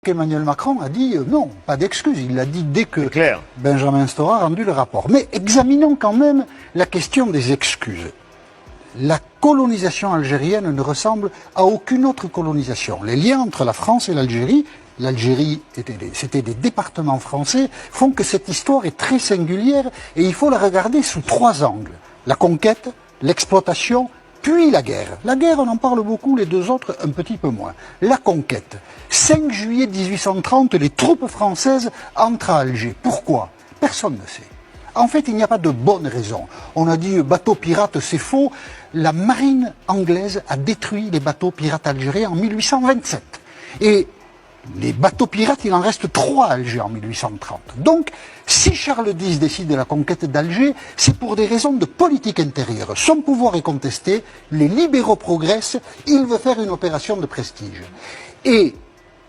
qu'Emmanuel Macron a dit non, pas d'excuses. Il l'a dit dès que clair. Benjamin Stora a rendu le rapport. Mais examinons quand même la question des excuses. La colonisation algérienne ne ressemble à aucune autre colonisation. Les liens entre la France et l'Algérie c'était des départements français, font que cette histoire est très singulière et il faut la regarder sous 3 angles. La conquête, l'exploitation, puis la guerre. La guerre, on en parle beaucoup, les 2 autres un petit peu moins. La conquête. 5 juillet 1830, les troupes françaises entrent à Alger. Pourquoi? Personne ne sait. En fait, il n'y a pas de bonne raison. On a dit bateau pirate, c'est faux. La marine anglaise a détruit les bateaux pirates algériens en 1827. Et les bateaux pirates, il en reste 3 à Alger en 1830. Donc, si Charles X décide de la conquête d'Alger, c'est pour des raisons de politique intérieure. Son pouvoir est contesté, les libéraux progressent, il veut faire une opération de prestige. Et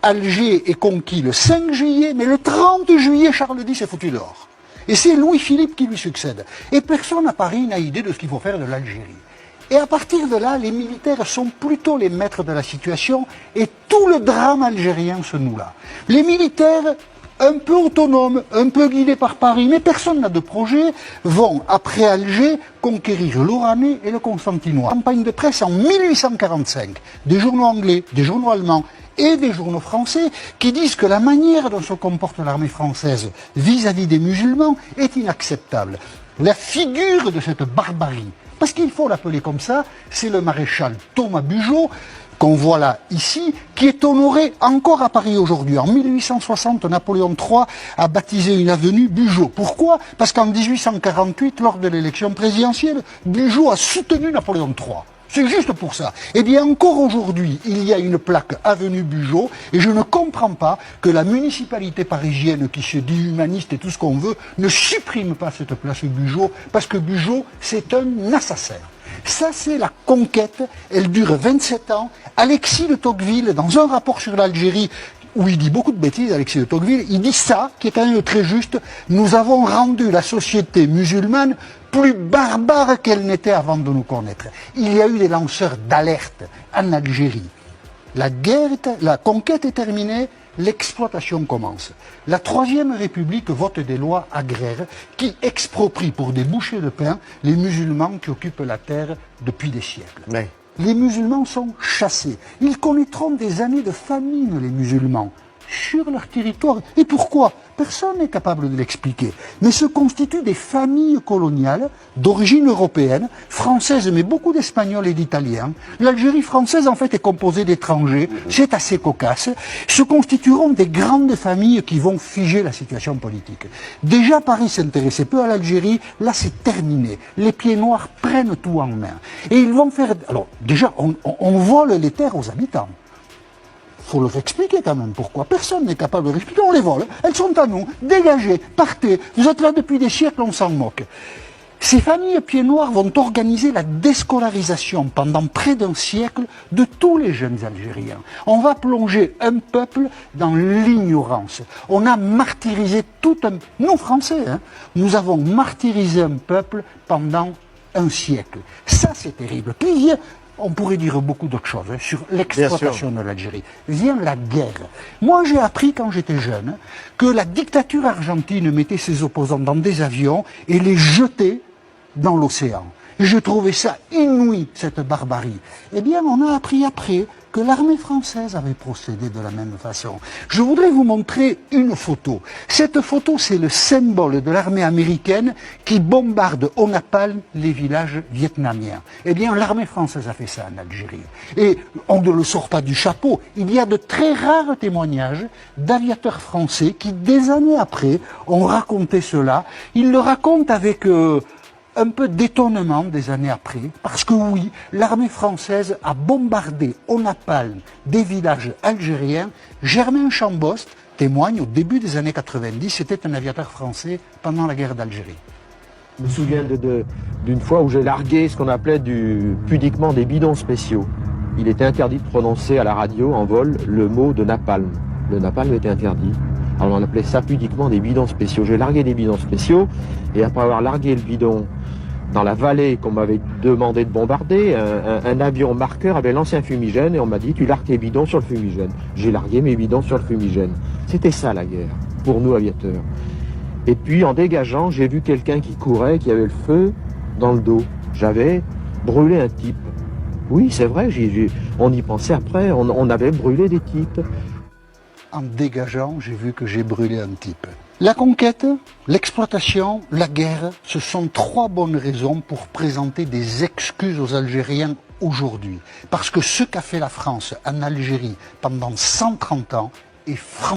Alger est conquis le 5 juillet, mais le 30 juillet, Charles X est foutu dehors. Et c'est Louis-Philippe qui lui succède. Et personne à Paris n'a idée de ce qu'il faut faire de l'Algérie. Et à partir de là, les militaires sont plutôt les maîtres de la situation et tout le drame algérien se noue là. Les militaires, un peu autonomes, un peu guidés par Paris, mais personne n'a de projet, vont, après Alger, conquérir l'Oranais et le Constantinois. Campagne de presse en 1845, des journaux anglais, des journaux allemands et des journaux français qui disent que la manière dont se comporte l'armée française vis-à-vis des musulmans est inacceptable. La figure de cette barbarie, parce qu'il faut l'appeler comme ça, c'est le maréchal Thomas Bugeaud, qu'on voit là, ici, qui est honoré encore à Paris aujourd'hui. En 1860, Napoléon III a baptisé une avenue Bugeaud. Pourquoi? Parce qu'en 1848, lors de l'élection présidentielle, Bugeaud a soutenu Napoléon III. C'est juste pour ça. Eh bien, encore aujourd'hui, il y a une plaque avenue Bugeaud, et je ne comprends pas que la municipalité parisienne, qui se dit humaniste et tout ce qu'on veut, ne supprime pas cette place Bugeaud, parce que Bugeaud, c'est un assassin. Ça, c'est la conquête, elle dure 27 ans. Alexis de Tocqueville, dans un rapport sur l'Algérie, où il dit beaucoup de bêtises, Alexis de Tocqueville, il dit ça, qui est quand même très juste, nous avons rendu la société musulmane plus barbare qu'elle n'était avant de nous connaître. Il y a eu des lanceurs d'alerte en Algérie. La conquête est terminée, l'exploitation commence. La Troisième République vote des lois agraires qui exproprient pour des bouchées de pain les musulmans qui occupent la terre depuis des siècles. Ouais. Les musulmans sont chassés. Ils connaîtront des années de famine, les musulmans, sur leur territoire. Et pourquoi? Personne n'est capable de l'expliquer. Mais se constituent des familles coloniales d'origine européenne, française, mais beaucoup d'Espagnols et d'Italiens. L'Algérie française, en fait, est composée d'étrangers. C'est assez cocasse. Se constitueront des grandes familles qui vont figer la situation politique. Déjà, Paris s'intéressait peu à l'Algérie. Là, c'est terminé. Les pieds noirs prennent tout en main. Et ils vont faire... Alors, déjà, on vole les terres aux habitants. Il faut leur expliquer quand même pourquoi. Personne n'est capable de l'expliquer. On les vole. Elles sont à nous. Dégagez. Partez. Vous êtes là depuis des siècles, on s'en moque. Ces familles pieds noirs vont organiser la déscolarisation pendant près d'un siècle de tous les jeunes Algériens. On va plonger un peuple dans l'ignorance. On a martyrisé tout un... Nous, Français, nous avons martyrisé un peuple pendant un siècle. Ça, c'est terrible. Puis, on pourrait dire beaucoup d'autres choses sur l'exploitation de l'Algérie. Vient la guerre. Moi, j'ai appris quand j'étais jeune que la dictature argentine mettait ses opposants dans des avions et les jetait dans l'océan. Et je trouvais ça inouï, cette barbarie. Eh bien, on a appris après que l'armée française avait procédé de la même façon. Je voudrais vous montrer une photo. Cette photo, c'est le symbole de l'armée américaine qui bombarde au napalm les villages vietnamiens. Eh bien, l'armée française a fait ça en Algérie. Et on ne le sort pas du chapeau. Il y a de très rares témoignages d'aviateurs français qui, des années après, ont raconté cela. Ils le racontent avec... un peu d'étonnement des années après, parce que oui, l'armée française a bombardé au napalm des villages algériens. Germain Chambost témoigne au début des années 90, c'était un aviateur français pendant la guerre d'Algérie. Je me souviens d'une fois où j'ai largué ce qu'on appelait pudiquement des bidons spéciaux. Il était interdit de prononcer à la radio en vol le mot de napalm. Le napalm était interdit. Alors on appelait ça pudiquement des bidons spéciaux. J'ai largué des bidons spéciaux et après avoir largué le bidon dans la vallée qu'on m'avait demandé de bombarder, un avion marqueur avait lancé un fumigène et on m'a dit tu largues tes bidons sur le fumigène. J'ai largué mes bidons sur le fumigène. C'était ça la guerre, pour nous aviateurs. Et puis en dégageant, j'ai vu quelqu'un qui courait, qui avait le feu dans le dos. J'avais brûlé un type. Oui, c'est vrai, on y pensait après, on avait brûlé des types. En dégageant, j'ai vu que j'ai brûlé un type. La conquête, l'exploitation, la guerre, ce sont trois bonnes raisons pour présenter des excuses aux Algériens aujourd'hui. Parce que ce qu'a fait la France en Algérie pendant 130 ans est